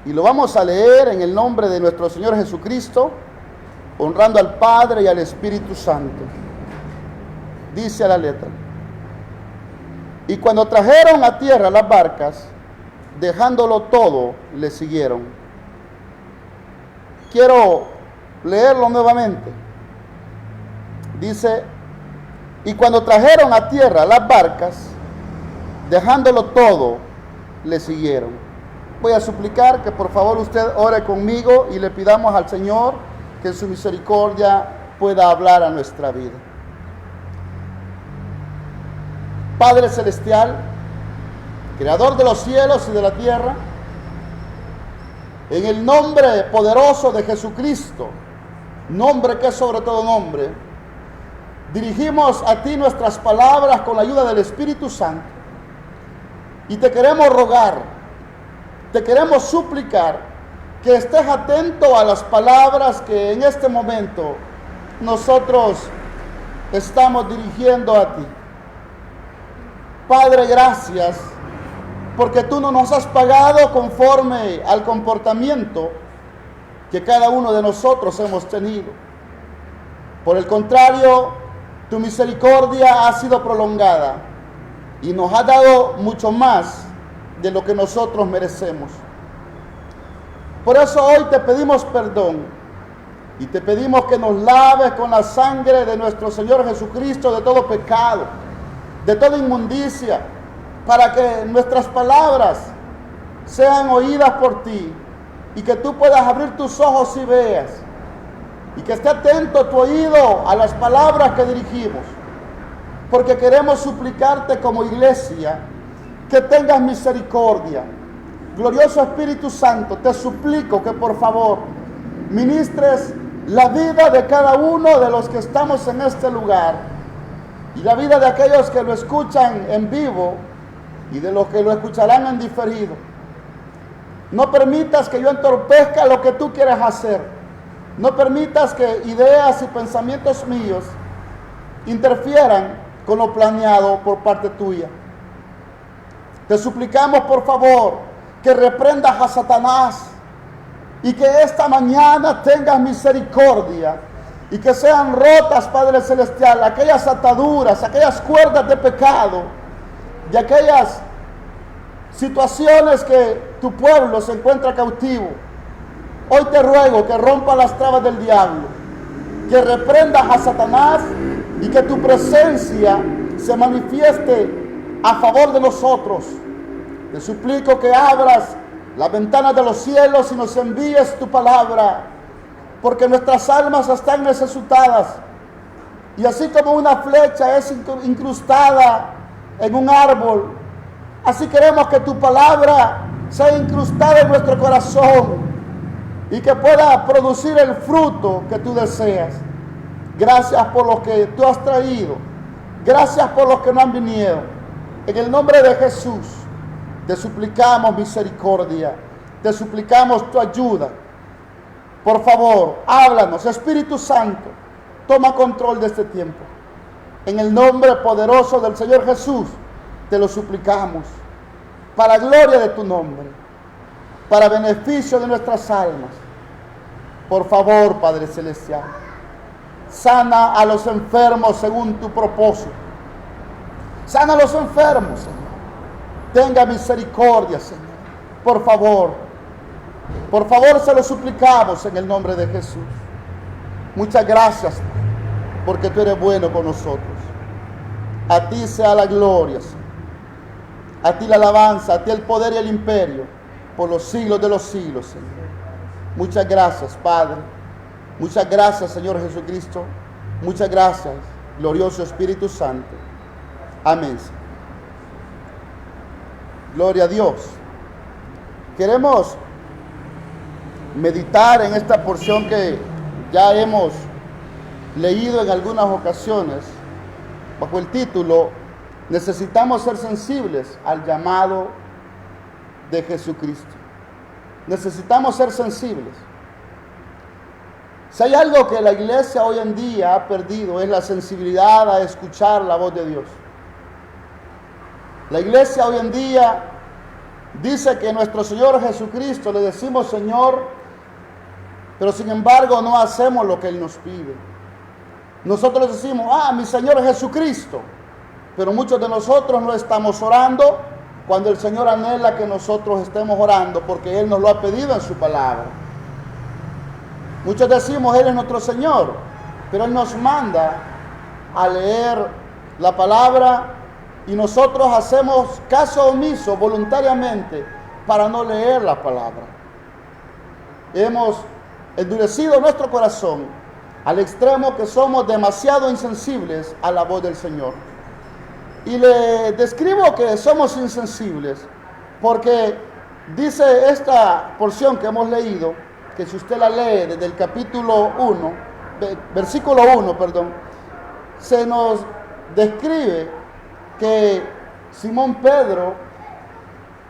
Y lo vamos a leer en el nombre de nuestro Señor Jesucristo, honrando al Padre y al Espíritu Santo. Dice la letra: y cuando trajeron a tierra las barcas, dejándolo todo, le siguieron. Quiero leerlo nuevamente. Dice: y cuando trajeron a tierra las barcas, dejándolo todo, le siguieron. Voy a suplicar que por favor usted ore conmigo y le pidamos al Señor que en su misericordia pueda hablar a nuestra vida. Padre Celestial, Creador de los cielos y de la tierra, en el nombre poderoso de Jesucristo, nombre que es sobre todo nombre, dirigimos a ti nuestras palabras con la ayuda del Espíritu Santo y te queremos rogar, te queremos suplicar que estés atento a las palabras que en este momento nosotros estamos dirigiendo a ti. Padre, gracias, porque tú no nos has pagado conforme al comportamiento que cada uno de nosotros hemos tenido. Por el contrario, tu misericordia ha sido prolongada y nos ha dado mucho más de lo que nosotros merecemos. Por eso hoy te pedimos perdón y te pedimos que nos laves con la sangre de nuestro Señor Jesucristo de todo pecado, de toda inmundicia, para que nuestras palabras sean oídas por ti y que tú puedas abrir tus ojos y veas, y que esté atento tu oído a las palabras que dirigimos, porque queremos suplicarte como iglesia que tengas misericordia. Glorioso Espíritu Santo, te suplico que por favor ministres la vida de cada uno de los que estamos en este lugar y la vida de aquellos que lo escuchan en vivo y de los que lo escucharán en diferido. No permitas que yo entorpezca lo que tú quieres hacer. No permitas que ideas y pensamientos míos interfieran con lo planeado por parte tuya. Te suplicamos por favor que reprendas a Satanás y que esta mañana tengas misericordia y que sean rotas, Padre Celestial, aquellas ataduras, aquellas cuerdas de pecado y aquellas situaciones que tu pueblo se encuentra cautivo. Hoy te ruego que rompa las trabas del diablo, que reprendas a Satanás y que tu presencia se manifieste a favor de nosotros. Te suplico que abras las ventanas de los cielos y nos envíes tu palabra, porque nuestras almas están necesitadas. Y así como una flecha es incrustada en un árbol, así queremos que tu palabra sea incrustada en nuestro corazón y que pueda producir el fruto que tú deseas. Gracias por los que tú has traído. Gracias por los que no han venido. En el nombre de Jesús, te suplicamos misericordia. Te suplicamos tu ayuda. Por favor, háblanos. Espíritu Santo, toma control de este tiempo. En el nombre poderoso del Señor Jesús, te lo suplicamos. Para gloria de tu nombre. Para beneficio de nuestras almas. Por favor, Padre Celestial, sana a los enfermos según tu propósito. Sana a los enfermos, Señor. Tenga misericordia, Señor. Por favor, se lo suplicamos en el nombre de Jesús. Muchas gracias, porque tú eres bueno con nosotros. A ti sea la gloria, Señor. A ti la alabanza, a ti el poder y el imperio, por los siglos de los siglos, Señor. Muchas gracias, Padre. Muchas gracias, Señor Jesucristo. Muchas gracias, glorioso Espíritu Santo. Amén. Gloria a Dios. Queremos meditar en esta porción que ya hemos leído en algunas ocasiones, bajo el título: necesitamos ser sensibles al llamado de Jesucristo. Necesitamos ser sensibles. Si hay algo que la iglesia hoy en día ha perdido, es la sensibilidad a escuchar la voz de Dios. La iglesia hoy en día dice que nuestro Señor Jesucristo le decimos Señor, pero sin embargo no hacemos lo que Él nos pide. Nosotros decimos, mi Señor Jesucristo, pero muchos de nosotros no estamos orando cuando el Señor anhela que nosotros estemos orando, porque Él nos lo ha pedido en su palabra. Muchos decimos, Él es nuestro Señor, pero Él nos manda a leer la palabra y nosotros hacemos caso omiso voluntariamente para no leer la palabra. Hemos endurecido nuestro corazón al extremo que somos demasiado insensibles a la voz del Señor. Y le describo que somos insensibles porque dice esta porción que hemos leído, que si usted la lee desde el capítulo 1, versículo 1, se nos describe que Simón Pedro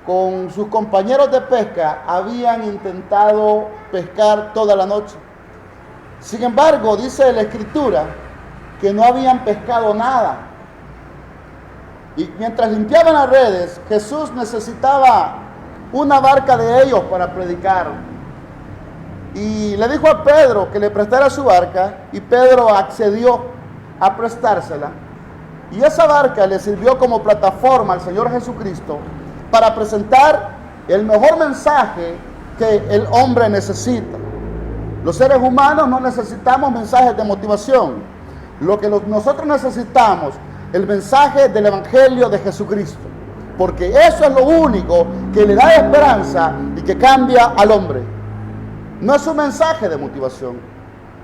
con sus compañeros de pesca habían intentado pescar toda la noche. Sin embargo, dice la Escritura que no habían pescado nada. Y mientras limpiaban las redes, Jesús necesitaba una barca de ellos para predicar. Y le dijo a Pedro que le prestara su barca, y Pedro accedió a prestársela. Y esa barca le sirvió como plataforma al Señor Jesucristo para presentar el mejor mensaje que el hombre necesita. Los seres humanos no necesitamos mensajes de motivación. Lo que nosotros necesitamos, el mensaje del Evangelio de Jesucristo. Porque eso es lo único que le da esperanza y que cambia al hombre. No es un mensaje de motivación.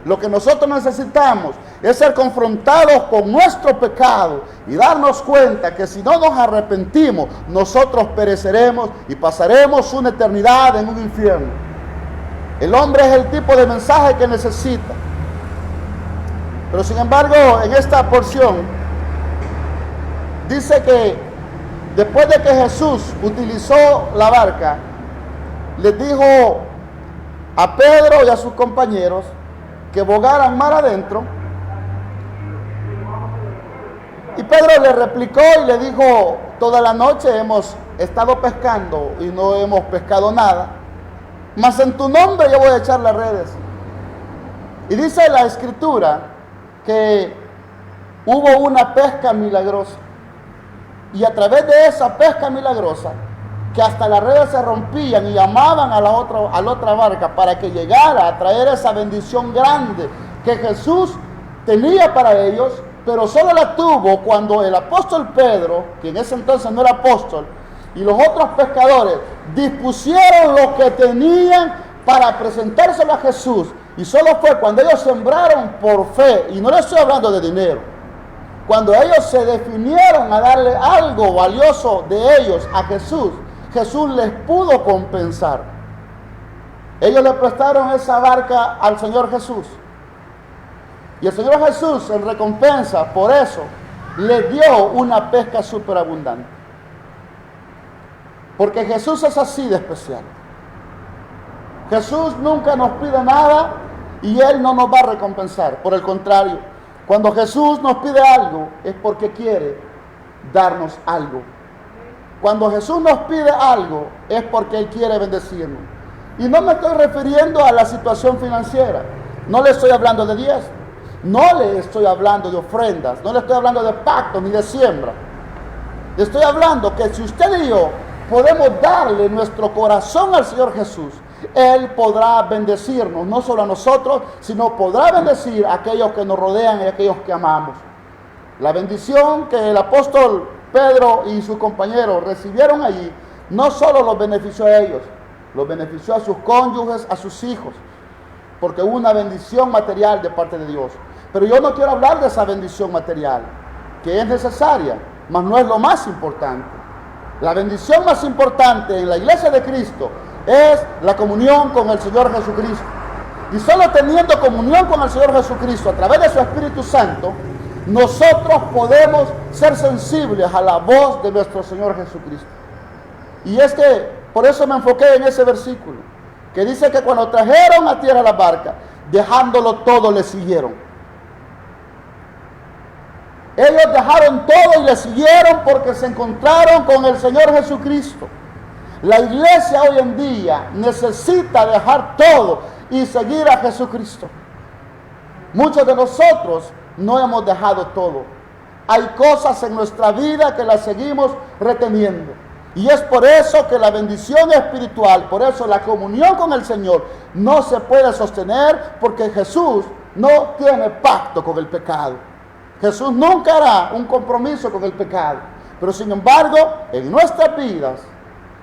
Lo que nosotros necesitamos es ser confrontados con nuestro pecado y darnos cuenta que si no nos arrepentimos, nosotros pereceremos y pasaremos una eternidad en un infierno. El hombre es el tipo de mensaje que necesita. Pero sin embargo, en esta porción, dice que después de que Jesús utilizó la barca, les dijo a Pedro y a sus compañeros que bogaran mar adentro. Y Pedro le replicó y le dijo, toda la noche hemos estado pescando y no hemos pescado nada, mas en tu nombre yo voy a echar las redes. Y dice la Escritura que hubo una pesca milagrosa. Y a través de esa pesca milagrosa, que hasta las redes se rompían y llamaban a la otra barca para que llegara a traer esa bendición grande que Jesús tenía para ellos, pero solo la tuvo cuando el apóstol Pedro, que en ese entonces no era apóstol, y los otros pescadores dispusieron lo que tenían para presentárselo a Jesús. Y solo fue cuando ellos sembraron por fe, y no les estoy hablando de dinero, cuando ellos se definieron a darle algo valioso de ellos a Jesús, Jesús les pudo compensar. Ellos le prestaron esa barca al Señor Jesús. Y el Señor Jesús, en recompensa por eso, les dio una pesca superabundante. Porque Jesús es así de especial. Jesús nunca nos pide nada y Él no nos va a recompensar. Por el contrario, cuando Jesús nos pide algo es porque quiere darnos algo. Cuando Jesús nos pide algo es porque Él quiere bendecirnos. Y no me estoy refiriendo a la situación financiera. No le estoy hablando de diezmo. No le estoy hablando de ofrendas. No le estoy hablando de pacto ni de siembra. Le estoy hablando que si usted y yo podemos darle nuestro corazón al Señor Jesús, Él podrá bendecirnos, no solo a nosotros, sino podrá bendecir a aquellos que nos rodean y a aquellos que amamos. La bendición que el apóstol Pedro y sus compañeros recibieron allí, no solo los benefició a ellos, los benefició a sus cónyuges, a sus hijos, porque hubo una bendición material de parte de Dios. Pero yo no quiero hablar de esa bendición material, que es necesaria, mas no es lo más importante. La bendición más importante en la iglesia de Cristo es la comunión con el Señor Jesucristo. Y solo teniendo comunión con el Señor Jesucristo a través de su Espíritu Santo, nosotros podemos ser sensibles a la voz de nuestro Señor Jesucristo. Y es que por eso me enfoqué en ese versículo, que dice que cuando trajeron a tierra la barca, dejándolo todo, le siguieron. Ellos dejaron todo y le siguieron porque se encontraron con el Señor Jesucristo. La iglesia hoy en día necesita dejar todo y seguir a Jesucristo. Muchos de nosotros no hemos dejado todo. Hay cosas en nuestra vida que las seguimos reteniendo. Y es por eso que la bendición espiritual, por eso la comunión con el Señor no se puede sostener, porque Jesús no tiene pacto con el pecado. Jesús nunca hará un compromiso con el pecado. Pero sin embargo, en nuestras vidas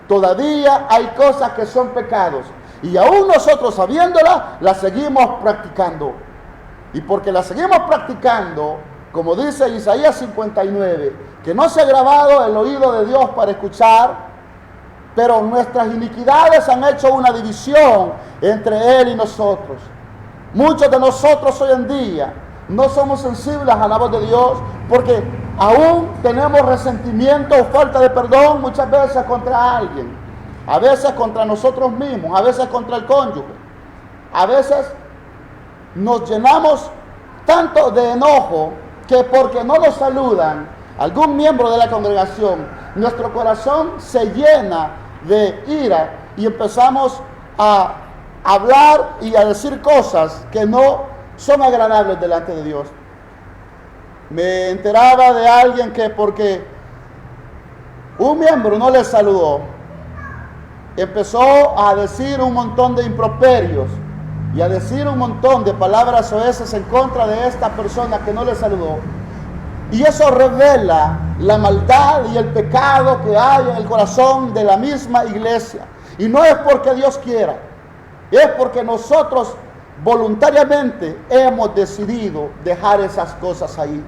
todavía hay cosas que son pecados. Y aún nosotros sabiéndolas, las seguimos practicando. Y porque las seguimos practicando, como dice Isaías 59, que no se ha grabado el oído de Dios para escuchar, pero nuestras iniquidades han hecho una división entre Él y nosotros. Muchos de nosotros hoy en día no somos sensibles a la voz de Dios, porque aún tenemos resentimiento o falta de perdón muchas veces contra alguien, a veces contra nosotros mismos, a veces contra el cónyuge, a veces nos llenamos tanto de enojo que porque no nos saludan algún miembro de la congregación, nuestro corazón se llena de ira y empezamos a hablar y a decir cosas que no son agradables delante de Dios. Me enteraba de alguien que porque un miembro no le saludó, empezó a decir un montón de improperios y a decir un montón de palabras soeces en contra de esta persona que no le saludó. Y eso revela la maldad y el pecado que hay en el corazón de la misma iglesia. Y no es porque Dios quiera, es porque nosotros voluntariamente hemos decidido dejar esas cosas ahí.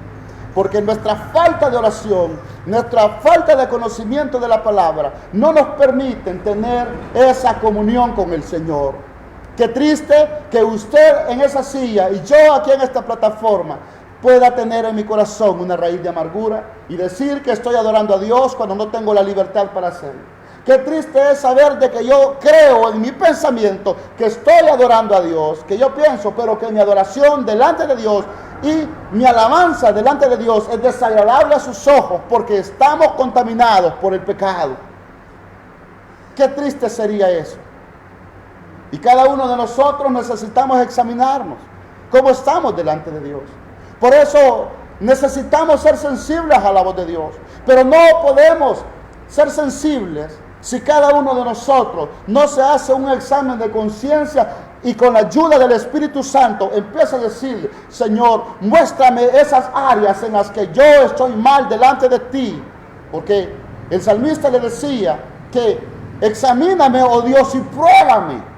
Porque nuestra falta de oración, nuestra falta de conocimiento de la palabra, no nos permiten tener esa comunión con el Señor. Qué triste que usted en esa silla y yo aquí en esta plataforma pueda tener en mi corazón una raíz de amargura y decir que estoy adorando a Dios cuando no tengo la libertad para hacerlo. Qué triste es saber de que yo creo en mi pensamiento que estoy adorando a Dios, que yo pienso, pero que mi adoración delante de Dios y mi alabanza delante de Dios es desagradable a sus ojos porque estamos contaminados por el pecado. Qué triste sería eso. Y cada uno de nosotros necesitamos examinarnos cómo estamos delante de Dios. Por eso necesitamos ser sensibles a la voz de Dios. Pero no podemos ser sensibles si cada uno de nosotros no se hace un examen de conciencia y con la ayuda del Espíritu Santo empieza a decirle: Señor, muéstrame esas áreas en las que yo estoy mal delante de ti. Porque el salmista le decía que examíname, oh Dios, y pruébame.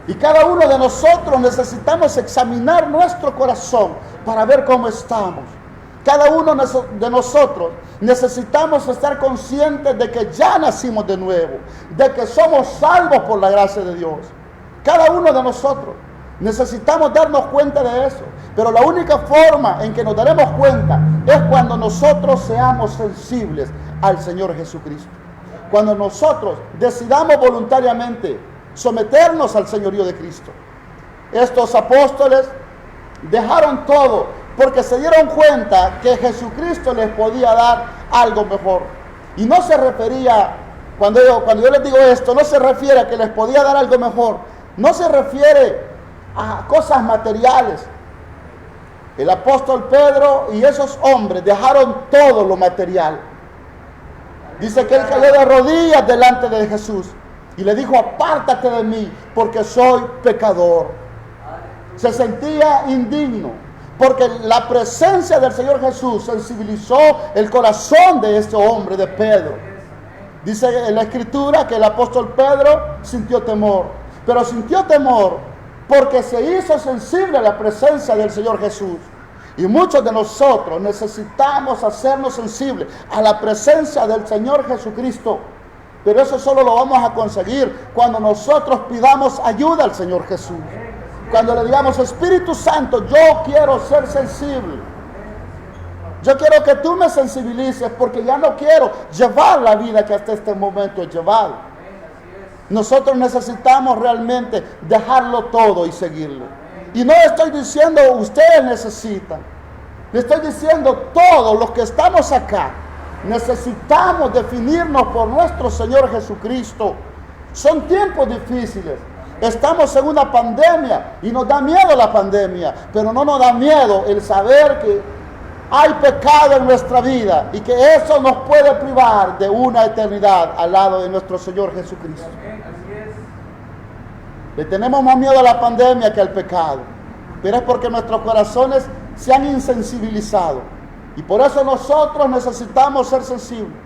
Y cada uno de nosotros necesitamos examinar nuestro corazón para ver cómo estamos. Cada uno de nosotros necesitamos estar conscientes de que ya nacimos de nuevo, de que somos salvos por la gracia de Dios. Cada uno de nosotros necesitamos darnos cuenta de eso. Pero la única forma en que nos daremos cuenta es cuando nosotros seamos sensibles al Señor Jesucristo. Cuando nosotros decidamos voluntariamente someternos al señorío de Cristo. Estos apóstoles dejaron todo porque se dieron cuenta que Jesucristo les podía dar algo mejor. Y no se refería, cuando yo les digo esto, no se refiere a que les podía dar algo mejor. No se refiere a cosas materiales. El apóstol Pedro y esos hombres dejaron todo lo material. Dice que él cayó de rodillas delante de Jesús y le dijo: apártate de mí, porque soy pecador. Se sentía indigno, porque la presencia del Señor Jesús sensibilizó el corazón de este hombre, de Pedro. Dice en la Escritura que el apóstol Pedro sintió temor, pero sintió temor porque se hizo sensible a la presencia del Señor Jesús. Y muchos de nosotros necesitamos hacernos sensibles a la presencia del Señor Jesucristo. Pero eso solo lo vamos a conseguir cuando nosotros pidamos ayuda al Señor Jesús. Cuando le digamos: Espíritu Santo, yo quiero ser sensible. Yo quiero que tú me sensibilices porque ya no quiero llevar la vida que hasta este momento he llevado. Nosotros necesitamos realmente dejarlo todo y seguirle. Y no estoy diciendo ustedes necesitan. Le estoy diciendo todos los que estamos acá necesitamos definirnos por nuestro Señor Jesucristo. Son tiempos difíciles. Estamos en una pandemia y nos da miedo la pandemia, pero no nos da miedo el saber que hay pecado en nuestra vida y que eso nos puede privar de una eternidad al lado de nuestro Señor Jesucristo. Le tenemos más miedo a la pandemia que al pecado, pero es porque nuestros corazones se han insensibilizado y por eso nosotros necesitamos ser sensibles.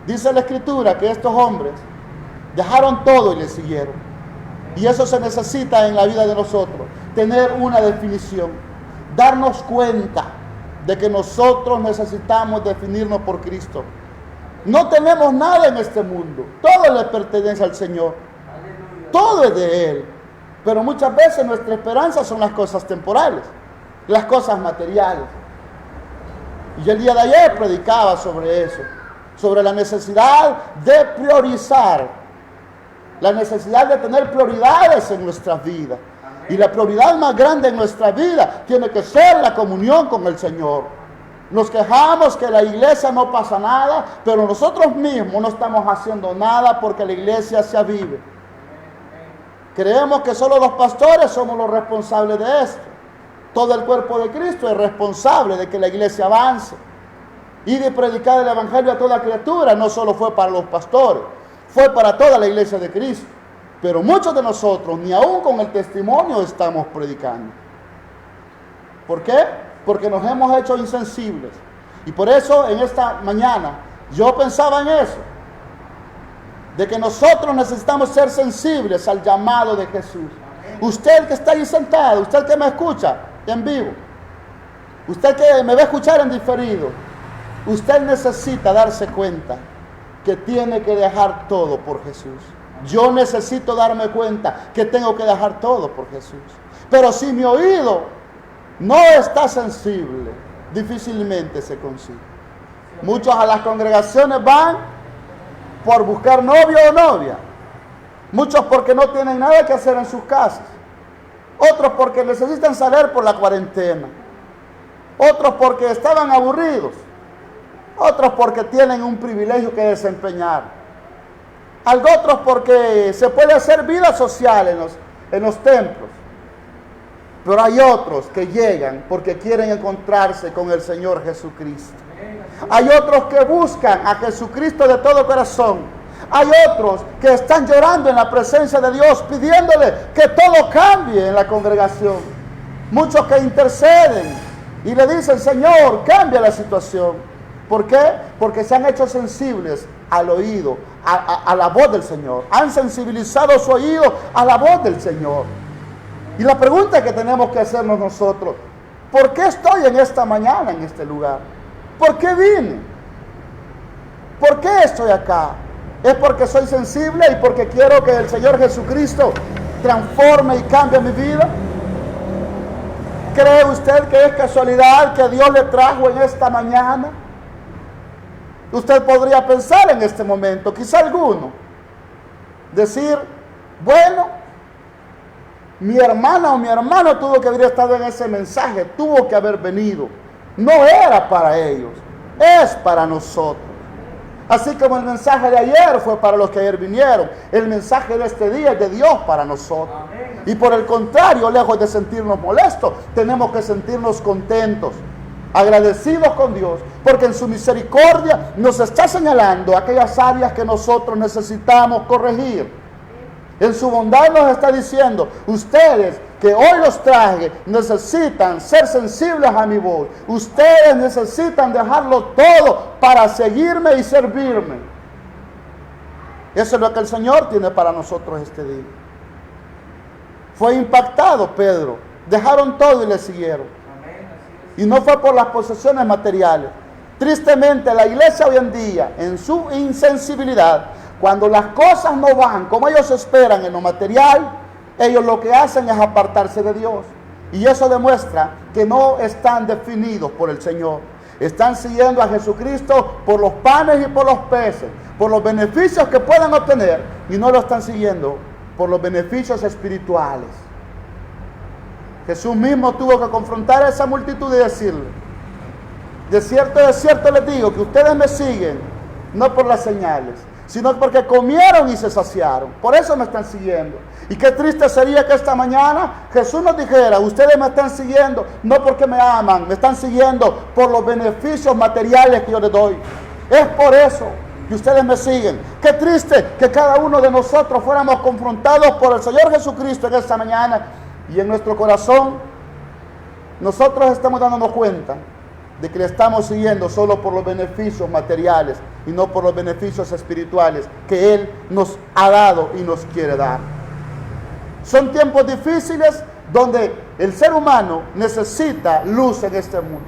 Dice la Escritura que estos hombres dejaron todo y le siguieron. Y eso se necesita en la vida de nosotros, tener una definición, darnos cuenta de que nosotros necesitamos definirnos por Cristo. No tenemos nada en este mundo, todo le pertenece al Señor, todo es de Él, pero muchas veces nuestra esperanza son las cosas temporales, las cosas materiales. Y el día de ayer predicaba sobre eso, sobre la necesidad de priorizar, la necesidad de tener prioridades en nuestras vidas. Y la prioridad más grande en nuestra vida tiene que ser la comunión con el Señor. Nos quejamos que la iglesia no pasa nada, pero nosotros mismos no estamos haciendo nada porque la iglesia se avive. Creemos que solo los pastores somos los responsables de esto. Todo el cuerpo de Cristo es responsable de que la iglesia avance. Y de predicar el evangelio a toda criatura no solo fue para los pastores, fue para toda la iglesia de Cristo. Pero muchos de nosotros, ni aún con el testimonio, estamos predicando. ¿Por qué? Porque nos hemos hecho insensibles. Y por eso en esta mañana yo pensaba en eso, de que nosotros necesitamos ser sensibles al llamado de Jesús. Usted que está ahí sentado, usted que me escucha en vivo, usted que me va a escuchar en diferido, usted necesita darse cuenta que tiene que dejar todo por Jesús. Yo necesito darme cuenta que tengo que dejar todo por Jesús. Pero si mi oído no está sensible, difícilmente se consigue. Muchos a las congregaciones van por buscar novio o novia. Muchos porque no tienen nada que hacer en sus casas. Otros porque necesitan salir por la cuarentena. Otros porque estaban aburridos. Otros porque tienen un privilegio que desempeñar. Otros porque se puede hacer vida social en los templos. Pero hay otros que llegan porque quieren encontrarse con el Señor Jesucristo. Hay otros que buscan a Jesucristo de todo corazón. Hay otros que están llorando en la presencia de Dios, pidiéndole que todo cambie en la congregación. Muchos que interceden y le dicen: Señor, cambia la situación. ¿Por qué? Porque se han hecho sensibles al oído, a la voz del Señor. Han sensibilizado su oído a la voz del Señor. Y la pregunta que tenemos que hacernos nosotros: ¿por qué estoy en esta mañana en este lugar? ¿Por qué vine? ¿Por qué estoy acá? ¿Es porque soy sensible y porque quiero que el Señor Jesucristo transforme y cambie mi vida? ¿Cree usted que es casualidad que Dios le trajo en esta mañana? Usted podría pensar en este momento, quizá alguno, decir: bueno, mi hermana o mi hermano tuvo que haber estado en ese mensaje, tuvo que haber venido. No era para ellos, es para nosotros. Así como el mensaje de ayer fue para los que ayer vinieron, el mensaje de este día es de Dios para nosotros. Y por el contrario, lejos de sentirnos molestos, tenemos que sentirnos contentos, agradecidos con Dios, porque en su misericordia nos está señalando aquellas áreas que nosotros necesitamos corregir. En su bondad nos está diciendo: ustedes que hoy los traje necesitan ser sensibles a mi voz. Ustedes necesitan dejarlo todo para seguirme y servirme. Eso es lo que el Señor tiene para nosotros este día. Fue impactado Pedro. Dejaron todo y le siguieron. Y no fue por las posesiones materiales. Tristemente, la iglesia hoy en día, en su insensibilidad, cuando las cosas no van como ellos esperan en lo material, ellos lo que hacen es apartarse de Dios. Y eso demuestra que no están definidos por el Señor. Están siguiendo a Jesucristo por los panes y por los peces, por los beneficios que puedan obtener, y no lo están siguiendo por los beneficios espirituales. Jesús mismo tuvo que confrontar a esa multitud y decirle: de cierto les digo que ustedes me siguen, no por las señales, sino porque comieron y se saciaron. Por eso me están siguiendo. Y qué triste sería que esta mañana Jesús nos dijera, ustedes me están siguiendo no porque me aman, me están siguiendo por los beneficios materiales que yo les doy. Es por eso que ustedes me siguen. Qué triste que cada uno de nosotros fuéramos confrontados por el Señor Jesucristo en esta mañana y en nuestro corazón nosotros estamos dándonos cuenta de que le estamos siguiendo solo por los beneficios materiales y no por los beneficios espirituales que Él nos ha dado y nos quiere dar. Son tiempos difíciles donde el ser humano necesita luz en este mundo.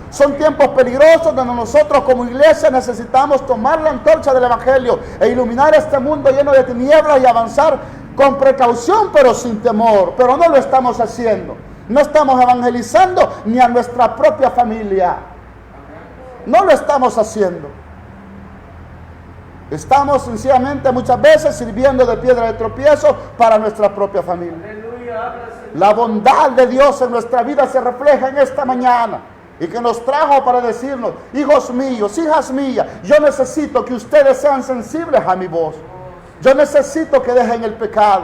Son tiempos peligrosos donde nosotros como iglesia necesitamos tomar la antorcha del Evangelio e iluminar este mundo lleno de tinieblas y avanzar con precaución pero sin temor. Pero no lo estamos haciendo. No estamos evangelizando ni a nuestra propia familia. No lo estamos haciendo. Estamos sencillamente muchas veces sirviendo de piedra de tropiezo para nuestra propia familia. La bondad de Dios en nuestra vida se refleja en esta mañana y que nos trajo para decirnos, hijos míos, hijas mías, yo necesito que ustedes sean sensibles a mi voz. Yo necesito que dejen el pecado.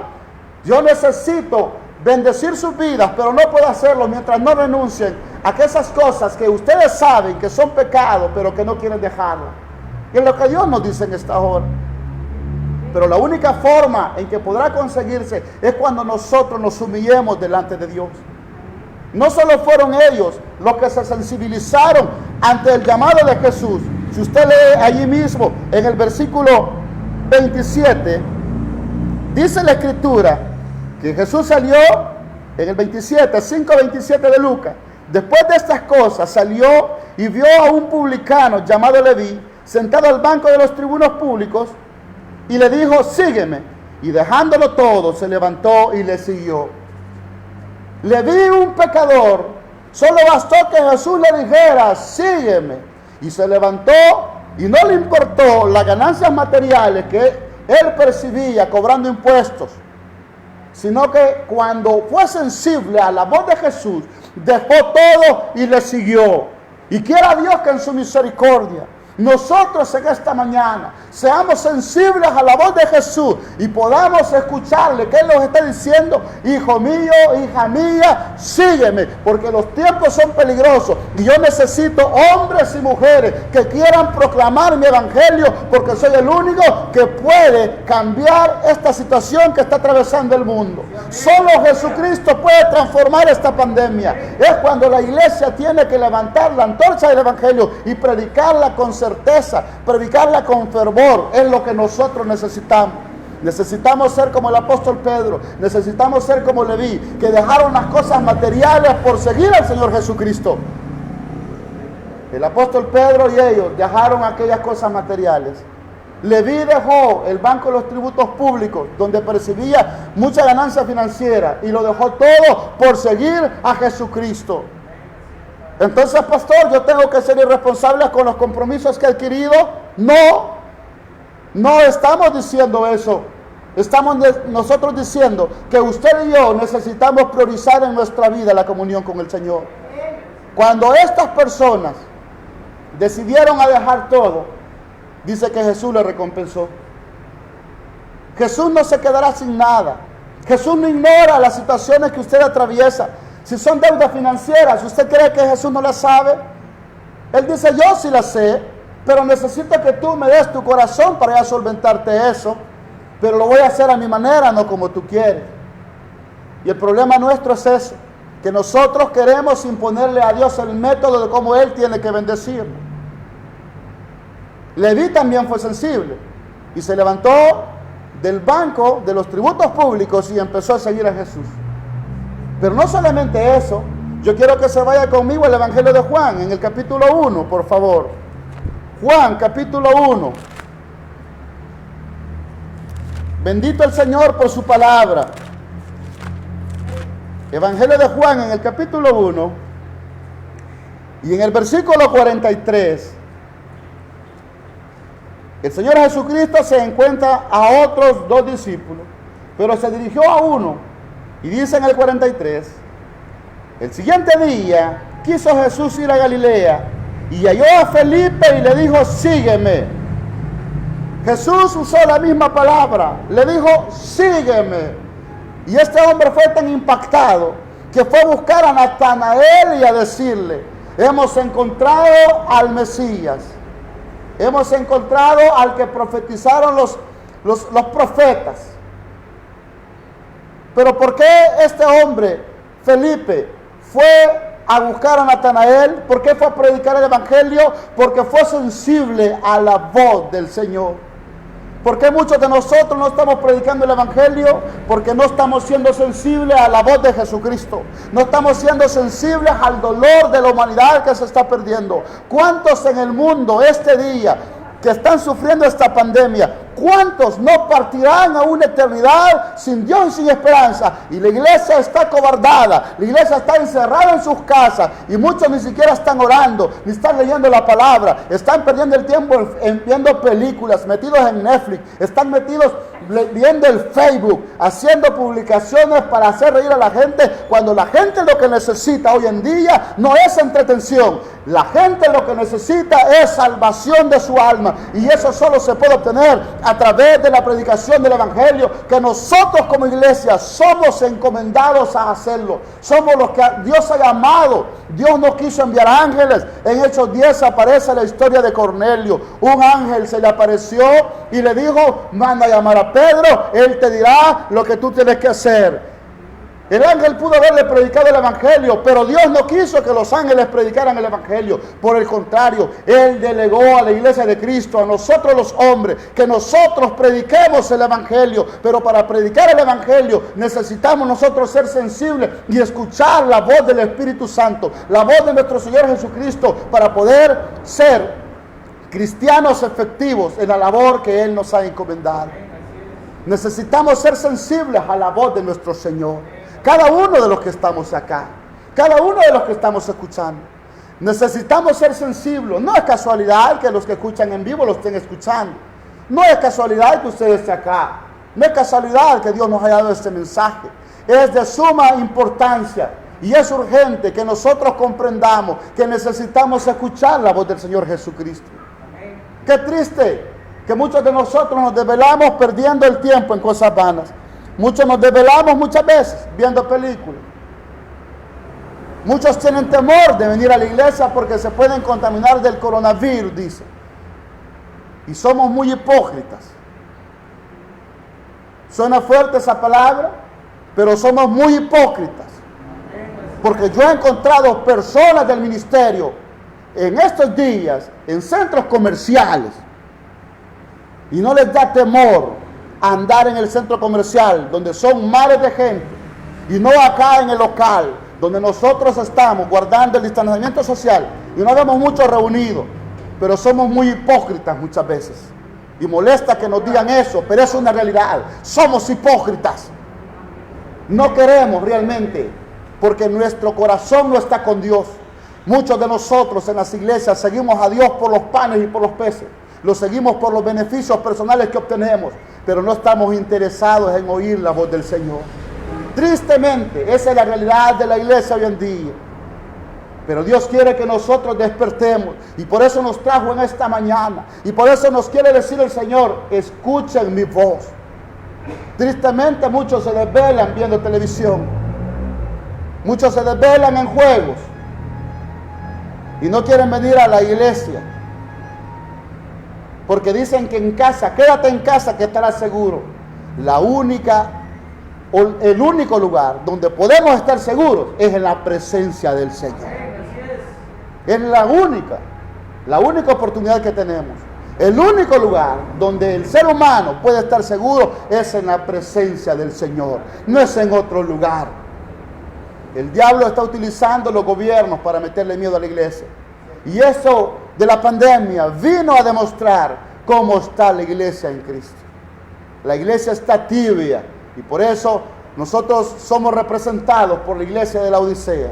Yo necesito bendecir sus vidas, pero no puedo hacerlo mientras no renuncien a que esas cosas que ustedes saben que son pecado, pero que no quieren dejarlo. Y es lo que Dios nos dice en esta hora. Pero la única forma en que podrá conseguirse es cuando nosotros nos humillemos delante de Dios. No solo fueron ellos los que se sensibilizaron ante el llamado de Jesús. Si usted lee allí mismo en el versículo 27, dice la Escritura que Jesús salió en el 27, 5:27 de Lucas. Después de estas cosas salió y vio a un publicano llamado Leví sentado al banco de los tribunos públicos y le dijo, sígueme. Y dejándolo todo se levantó y le siguió. Leví, un pecador, solo bastó que Jesús le dijera, sígueme. Y se levantó y no le importó las ganancias materiales que él percibía cobrando impuestos, sino que cuando fue sensible a la voz de Jesús, dejó todo y le siguió. Y quiera Dios que en su misericordia nosotros en esta mañana seamos sensibles a la voz de Jesús y podamos escucharle que Él nos está diciendo, hijo mío, hija mía, sígueme, porque los tiempos son peligrosos y yo necesito hombres y mujeres que quieran proclamar mi evangelio, porque soy el único que puede cambiar esta situación que está atravesando el mundo. Solo Jesucristo puede transformar esta pandemia. Es cuando la iglesia tiene que levantar la antorcha del evangelio y predicarla con certeza, predicarla con fervor. Es lo que nosotros necesitamos. Necesitamos ser como el apóstol Pedro, necesitamos ser como Leví, que dejaron las cosas materiales por seguir al Señor Jesucristo. El apóstol Pedro y ellos dejaron aquellas cosas materiales. Leví dejó el banco de los tributos públicos, donde percibía mucha ganancia financiera, y lo dejó todo por seguir a Jesucristo. Entonces, pastor, ¿yo tengo que ser irresponsable con los compromisos que he adquirido? No estamos diciendo eso. Estamos nosotros diciendo que usted y yo necesitamos priorizar en nuestra vida la comunión con el Señor. Cuando estas personas decidieron a dejar todo, dice que Jesús le recompensó. Jesús no se quedará sin nada. Jesús no ignora las situaciones que usted atraviesa. Si son deudas financieras, ¿usted cree que Jesús no las sabe? Él dice, yo sí las sé, pero necesito que tú me des tu corazón para ya solventarte eso. Pero lo voy a hacer a mi manera, no como tú quieres. Y el problema nuestro es eso, que nosotros queremos imponerle a Dios el método de cómo Él tiene que bendecirnos. Leví también fue sensible y se levantó del banco de los tributos públicos y empezó a seguir a Jesús. Pero no solamente eso, yo quiero que se vaya conmigo al Evangelio de Juan, en el capítulo 1, por favor. Juan, capítulo 1. Bendito el Señor por su palabra. Evangelio de Juan, en el capítulo 1, y en el versículo 43. El Señor Jesucristo se encuentra a otros dos discípulos, pero se dirigió a uno. Y dice en el 43, el siguiente día quiso Jesús ir a Galilea y halló a Felipe y le dijo, sígueme. Jesús usó la misma palabra, le dijo, sígueme. Y este hombre fue tan impactado que fue a buscar a Natanael y a decirle, hemos encontrado al Mesías, hemos encontrado al que profetizaron los profetas. Pero ¿por qué este hombre, Felipe, fue a buscar a Natanael? ¿Por qué fue a predicar el evangelio? Porque fue sensible a la voz del Señor. ¿Por qué muchos de nosotros no estamos predicando el evangelio? Porque no estamos siendo sensibles a la voz de Jesucristo. No estamos siendo sensibles al dolor de la humanidad que se está perdiendo. ¿Cuántos en el mundo este día que están sufriendo esta pandemia, cuántos no partirán a una eternidad sin Dios y sin esperanza? Y la iglesia está acobardada, la iglesia está encerrada en sus casas y muchos ni siquiera están orando, ni están leyendo la palabra, están perdiendo el tiempo viendo películas, metidos en Netflix, están metidos viendo el Facebook, haciendo publicaciones para hacer reír a la gente, cuando la gente lo que necesita hoy en día no es entretención. La gente lo que necesita es salvación de su alma, y eso solo se puede obtener a través de la predicación del evangelio, que nosotros como iglesia somos encomendados a hacerlo. Somos los que Dios ha llamado. Dios no quiso enviar ángeles. En Hechos 10 aparece la historia de Cornelio. Un ángel se le apareció y le dijo, manda a llamar a Pedro, él te dirá lo que tú tienes que hacer. El ángel pudo haberle predicado el evangelio, pero Dios no quiso que los ángeles predicaran el evangelio. Por el contrario, Él delegó a la iglesia de Cristo, a nosotros los hombres, que nosotros prediquemos el evangelio. Pero para predicar el evangelio necesitamos nosotros ser sensibles y escuchar la voz del Espíritu Santo, la voz de nuestro Señor Jesucristo, para poder ser cristianos efectivos en la labor que Él nos ha encomendado. Necesitamos ser sensibles a la voz de nuestro Señor. Cada uno de los que estamos acá, cada uno de los que estamos escuchando, necesitamos ser sensibles. No es casualidad que los que escuchan en vivo lo estén escuchando. No es casualidad que usted esté acá. No es casualidad que Dios nos haya dado este mensaje. Es de suma importancia y es urgente que nosotros comprendamos que necesitamos escuchar la voz del Señor Jesucristo. Qué triste que muchos de nosotros nos desvelamos perdiendo el tiempo en cosas vanas. Muchos nos desvelamos muchas veces viendo películas. Muchos tienen temor de venir a la iglesia porque se pueden contaminar del coronavirus, dice. Y somos muy hipócritas. Suena fuerte esa palabra, pero somos muy hipócritas. Porque yo he encontrado personas del ministerio en estos días en centros comerciales y no les da temor andar en el centro comercial donde son mares de gente, y no acá en el local donde nosotros estamos guardando el distanciamiento social y no vemos muchos reunidos, pero somos muy hipócritas muchas veces y molesta que nos digan eso, pero es una realidad. Somos hipócritas, no queremos realmente, porque nuestro corazón no está con Dios. Muchos de nosotros en las iglesias seguimos a Dios por los panes y por los peces, lo seguimos por los beneficios personales que obtenemos, pero no estamos interesados en oír la voz del Señor. Tristemente, esa es la realidad de la iglesia hoy en día. Pero Dios quiere que nosotros despertemos, y por eso nos trajo en esta mañana, y por eso nos quiere decir el Señor, escuchen mi voz. Tristemente muchos se desvelan viendo televisión, muchos se desvelan en juegos, y no quieren venir a la iglesia, porque dicen que en casa, quédate en casa que estarás seguro. El único lugar donde podemos estar seguros es en la presencia del Señor. Es la única oportunidad que tenemos. El único lugar donde el ser humano puede estar seguro es en la presencia del Señor, no es en otro lugar. El diablo está utilizando los gobiernos para meterle miedo a la iglesia. Y eso de la pandemia vino a demostrar cómo está la iglesia en Cristo. La iglesia está tibia, y por eso nosotros somos representados por la iglesia de la Odisea,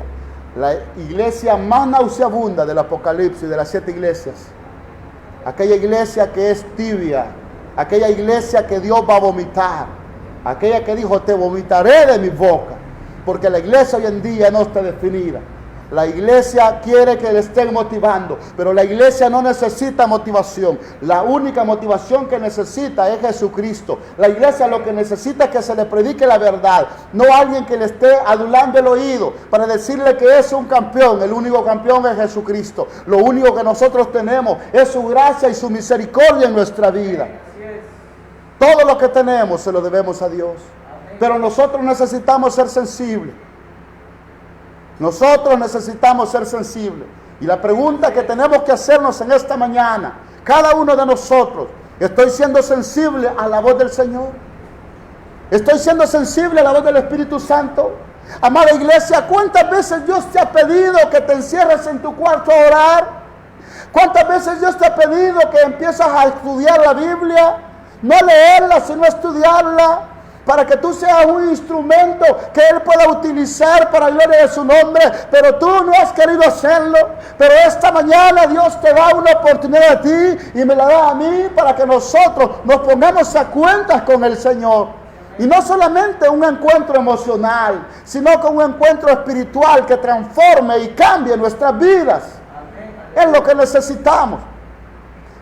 la iglesia más nauseabunda del Apocalipsis, de las 7 iglesias. Aquella iglesia que es tibia, aquella iglesia que Dios va a vomitar, aquella que dijo, te vomitaré de mi boca, porque la iglesia hoy en día no está definida. La iglesia quiere que le estén motivando, pero la iglesia no necesita motivación. La única motivación que necesita es Jesucristo. La iglesia lo que necesita es que se le predique la verdad, no alguien que le esté adulando el oído para decirle que es un campeón. El único campeón es Jesucristo. Lo único que nosotros tenemos es su gracia y su misericordia en nuestra vida. Todo lo que tenemos se lo debemos a Dios. Pero nosotros necesitamos ser sensibles. Nosotros necesitamos ser sensibles. Y la pregunta que tenemos que hacernos en esta mañana, cada uno de nosotros, ¿estoy siendo sensible a la voz del Señor? ¿Estoy siendo sensible a la voz del Espíritu Santo? Amada iglesia, ¿cuántas veces Dios te ha pedido que te encierres en tu cuarto a orar? ¿Cuántas veces Dios te ha pedido que empieces a estudiar la Biblia? No leerla, sino estudiarla, para que tú seas un instrumento que Él pueda utilizar para la gloria de su nombre, pero tú no has querido hacerlo. Pero esta mañana Dios te da una oportunidad a ti y me la da a mí para que nosotros nos pongamos a cuentas con el Señor. Y no solamente un encuentro emocional, sino con un encuentro espiritual que transforme y cambie nuestras vidas. Es lo que necesitamos.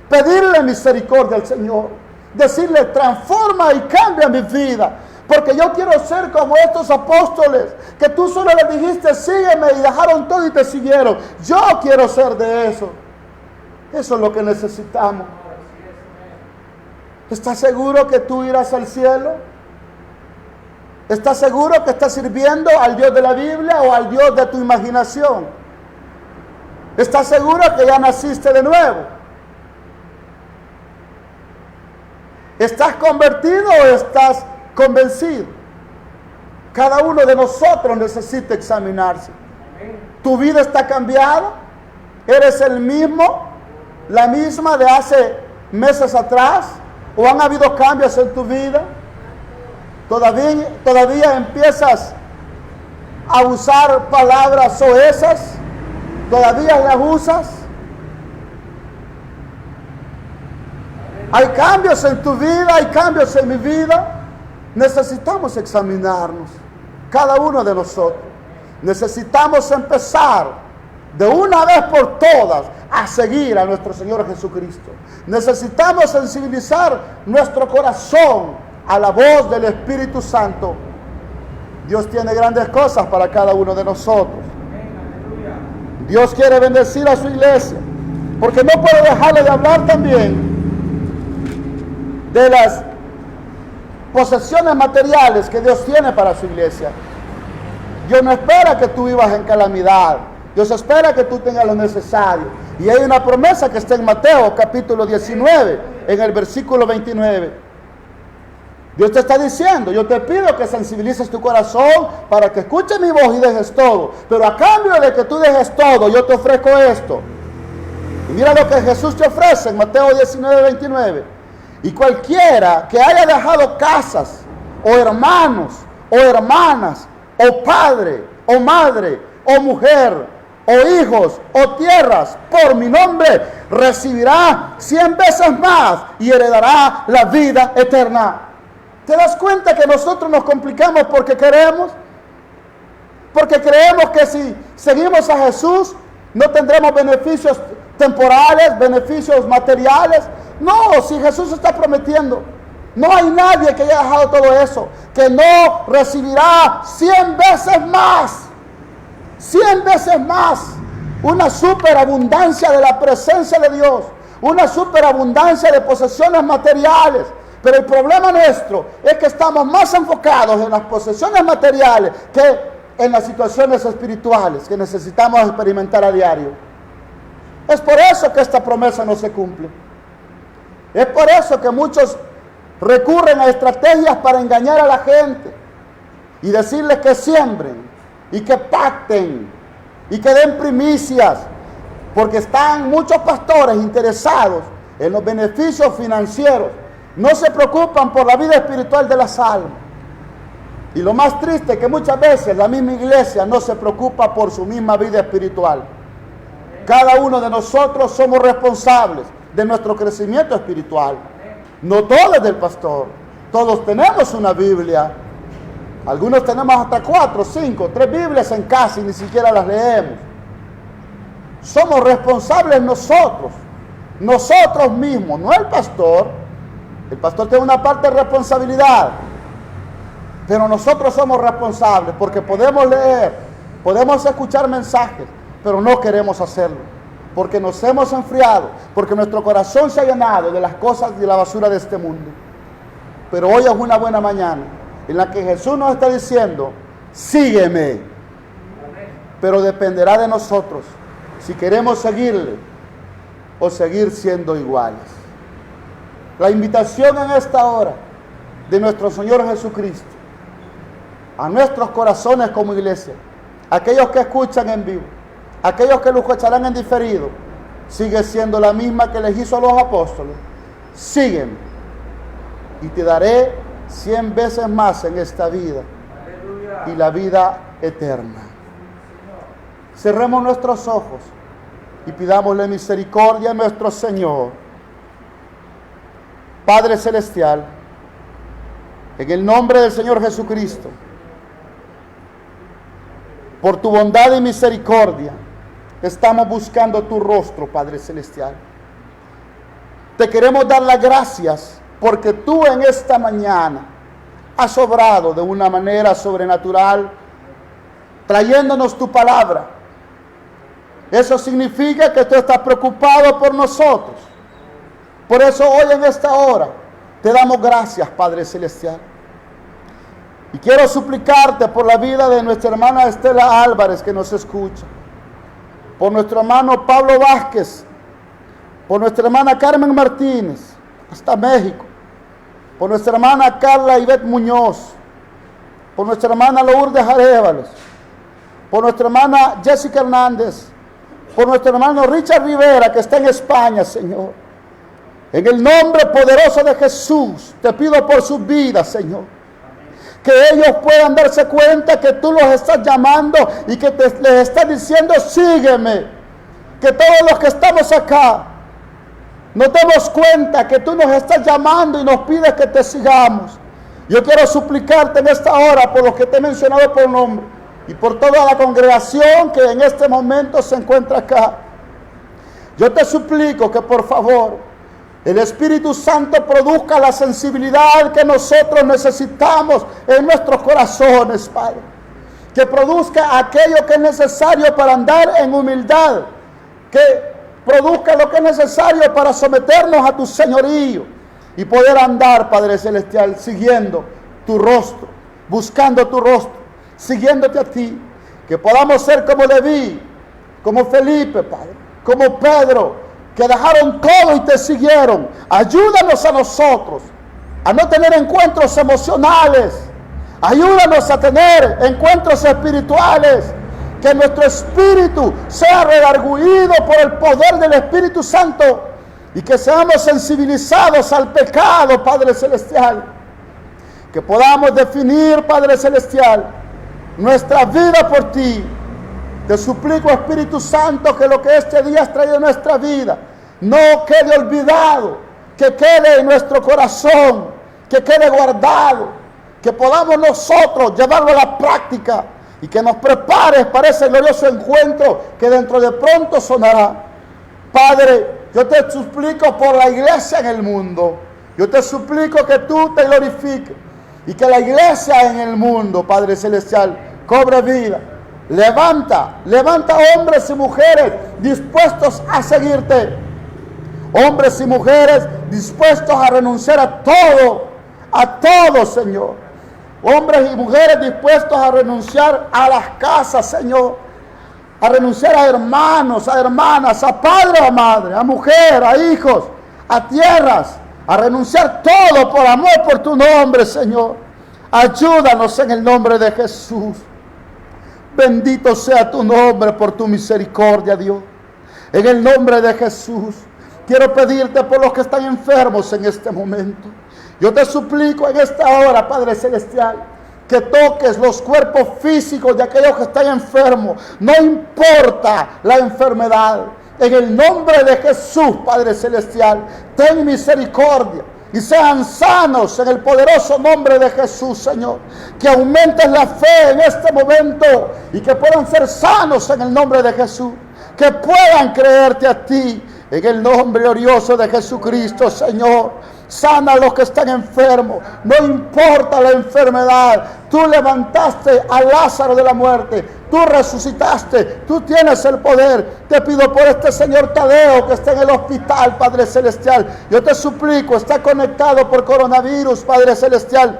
Pedirle misericordia al Señor. Decirle, transforma y cambia mi vida. Porque yo quiero ser como estos apóstoles, que tú solo les dijiste, sígueme, y dejaron todo y te siguieron. Yo quiero ser de eso. Eso es lo que necesitamos. ¿Estás seguro que tú irás al cielo? ¿Estás seguro que estás sirviendo al Dios de la Biblia o al Dios de tu imaginación? ¿Estás seguro que ya naciste de nuevo? ¿Estás convertido o estás convencido? Cada uno de nosotros necesita examinarse. ¿Tu vida está cambiada? ¿Eres el mismo, la misma de hace meses atrás? ¿O han habido cambios en tu vida? ¿Todavía empiezas a usar palabras soezas? ¿Todavía las usas? Hay cambios en tu vida, hay cambios en mi vida. Necesitamos examinarnos, cada uno de nosotros. Necesitamos empezar de una vez por todas a seguir a nuestro Señor Jesucristo. Necesitamos sensibilizar nuestro corazón a la voz del Espíritu Santo. Dios tiene grandes cosas para cada uno de nosotros. Dios quiere bendecir a su iglesia, porque no puedo dejarle de hablar también de las posesiones materiales que Dios tiene para su iglesia. Dios no espera que tú vivas en calamidad. Dios espera que tú tengas lo necesario. Y hay una promesa que está en Mateo capítulo 19, en el versículo 29. Dios te está diciendo, yo te pido que sensibilices tu corazón para que escuches mi voz y dejes todo. Pero a cambio de que tú dejes todo, yo te ofrezco esto. Y mira lo que Jesús te ofrece en Mateo 19, 29. Y cualquiera que haya dejado casas, o hermanos, o hermanas, o padre, o madre, o mujer, o hijos, o tierras, por mi nombre, recibirá 100 veces más y heredará la vida eterna. ¿Te das cuenta que nosotros nos complicamos porque queremos? Porque creemos que si seguimos a Jesús no tendremos beneficios temporales, beneficios materiales. No, si Jesús está prometiendo, no hay nadie que haya dejado todo eso, que no recibirá 100 veces más. 100 veces más. Una superabundancia de la presencia de Dios. Una superabundancia de posesiones materiales. Pero el problema nuestro es que estamos más enfocados en las posesiones materiales que en las situaciones espirituales que necesitamos experimentar a diario. Es por eso que esta promesa no se cumple. Es por eso que muchos recurren a estrategias para engañar a la gente y decirles que siembren y que pacten y que den primicias, porque están muchos pastores interesados en los beneficios financieros. No se preocupan por la vida espiritual de las almas. Y lo más triste es que muchas veces la misma iglesia no se preocupa por su misma vida espiritual. Cada uno de nosotros somos responsables de nuestro crecimiento espiritual. No todo es del pastor. Todos tenemos una Biblia. Algunos tenemos hasta 4, 5, 3 Biblias en casa y ni siquiera las leemos. somos responsables nosotros mismos, no el pastor. El pastor tiene una parte de responsabilidad, pero nosotros somos responsables porque podemos leer, podemos escuchar mensajes, pero no queremos hacerlo, porque nos hemos enfriado, porque nuestro corazón se ha llenado de las cosas y de la basura de este mundo. Pero hoy es una buena mañana en la que Jesús nos está diciendo, sígueme. Pero dependerá de nosotros si queremos seguirle o seguir siendo iguales. La invitación en esta hora de nuestro Señor Jesucristo a nuestros corazones como iglesia, aquellos que escuchan en vivo, aquellos que lo escucharán en diferido, sigue siendo la misma que les hizo a los apóstoles. Sígueme y te daré 100 veces más en esta vida y la vida eterna. Cerremos nuestros ojos y pidámosle misericordia a nuestro Señor. Padre Celestial, en el nombre del Señor Jesucristo, por tu bondad y misericordia, estamos buscando tu rostro, Padre Celestial. Te queremos dar las gracias porque tú en esta mañana has obrado de una manera sobrenatural, trayéndonos tu palabra. Eso significa que tú estás preocupado por nosotros. Por eso hoy en esta hora te damos gracias, Padre Celestial. Y quiero suplicarte por la vida de nuestra hermana Estela Álvarez que nos escucha, por nuestro hermano Pablo Vázquez, por nuestra hermana Carmen Martínez, hasta México, por nuestra hermana Carla Ivette Muñoz, por nuestra hermana Lourdes Arévalos, por nuestra hermana Jessica Hernández, por nuestro hermano Richard Rivera que está en España, Señor. En el nombre poderoso de Jesús, te pido por sus vidas, Señor. Que ellos puedan darse cuenta que tú los estás llamando y que les estás diciendo, sígueme. Que todos los que estamos acá nos demos cuenta que tú nos estás llamando y nos pides que te sigamos. Yo quiero suplicarte en esta hora por los que te he mencionado por nombre y por toda la congregación que en este momento se encuentra acá. Yo te suplico que por favor el Espíritu Santo produzca la sensibilidad que nosotros necesitamos en nuestros corazones, Padre. Que produzca aquello que es necesario para andar en humildad. Que produzca lo que es necesario para someternos a tu señorío y poder andar, Padre Celestial, siguiendo tu rostro, buscando tu rostro, siguiéndote a ti. Que podamos ser como Leví, como Felipe, Padre, como Pedro, que dejaron todo y te siguieron. Ayúdanos a nosotros a no tener encuentros emocionales. Ayúdanos a tener encuentros espirituales. Que nuestro espíritu sea redarguido por el poder del Espíritu Santo y que seamos sensibilizados al pecado, Padre Celestial. Que podamos definir, Padre Celestial, nuestra vida por ti. Te suplico, Espíritu Santo, que lo que este día has traído en nuestra vida no quede olvidado, que quede en nuestro corazón, que quede guardado, que podamos nosotros llevarlo a la práctica y que nos prepares para ese glorioso encuentro que dentro de pronto sonará. Padre, yo te suplico por la iglesia en el mundo. Yo te suplico que tú te glorifiques y que la iglesia en el mundo, Padre Celestial, cobre vida. Levanta hombres y mujeres dispuestos a seguirte. Hombres y mujeres dispuestos a renunciar a todo, Señor. Hombres y mujeres dispuestos a renunciar a las casas, Señor. A renunciar a hermanos, a hermanas, a padre, a madre, a mujer, a hijos, a tierras. A renunciar todo por amor por tu nombre, Señor. Ayúdanos en el nombre de Jesús. Bendito sea tu nombre por tu misericordia, Dios. En el nombre de Jesús, quiero pedirte por los que están enfermos en este momento. Yo te suplico en esta hora, Padre Celestial, que toques los cuerpos físicos de aquellos que están enfermos. No importa la enfermedad. En el nombre de Jesús, Padre Celestial, ten misericordia. Y sean sanos en el poderoso nombre de Jesús, Señor. Que aumentes la fe en este momento y que puedan ser sanos en el nombre de Jesús. que puedan creerte a ti. En el nombre glorioso de Jesucristo, Señor, sana a los que están enfermos. No importa la enfermedad. Tú levantaste a Lázaro de la muerte. Tú resucitaste. Tú tienes el poder. Te pido por este señor Tadeo que está en el hospital, Padre Celestial. Yo te suplico, está conectado por coronavirus, Padre Celestial,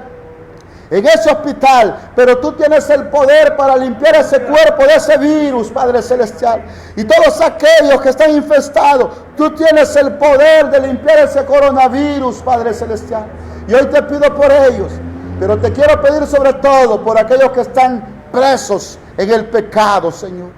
en ese hospital, pero tú tienes el poder para limpiar ese cuerpo de ese virus, Padre Celestial. Y todos aquellos que están infestados, tú tienes el poder de limpiar ese coronavirus, Padre Celestial. Y hoy te pido por ellos, pero te quiero pedir sobre todo por aquellos que están presos en el pecado, Señor.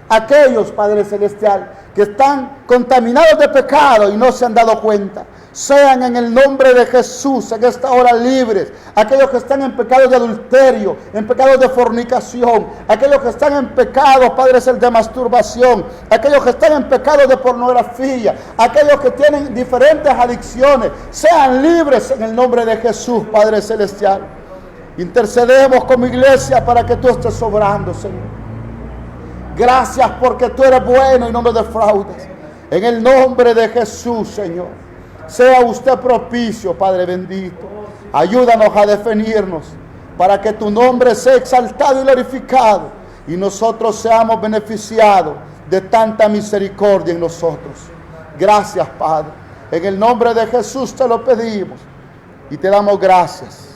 Aquellos, Padre Celestial, que están contaminados de pecado y no se han dado cuenta. Sean en el nombre de Jesús en esta hora libres. Aquellos que están en pecados de adulterio, en pecados de fornicación, aquellos que están en pecados, Padre, de masturbación, aquellos que están en pecados de pornografía, aquellos que tienen diferentes adicciones, sean libres en el nombre de Jesús, Padre Celestial. Intercedemos como iglesia para que tú estés obrando, Señor. Gracias porque tú eres bueno y no nos defraudas. En el nombre de Jesús, Señor. Sea usted propicio, Padre bendito. Ayúdanos a definirnos para que tu nombre sea exaltado y glorificado y nosotros seamos beneficiados de tanta misericordia en nosotros. Gracias, Padre. En el nombre de Jesús te lo pedimos y te damos gracias.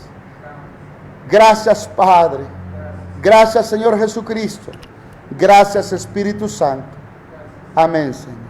Gracias, Padre. Gracias, Señor Jesucristo. Gracias, Espíritu Santo. Amén, Señor.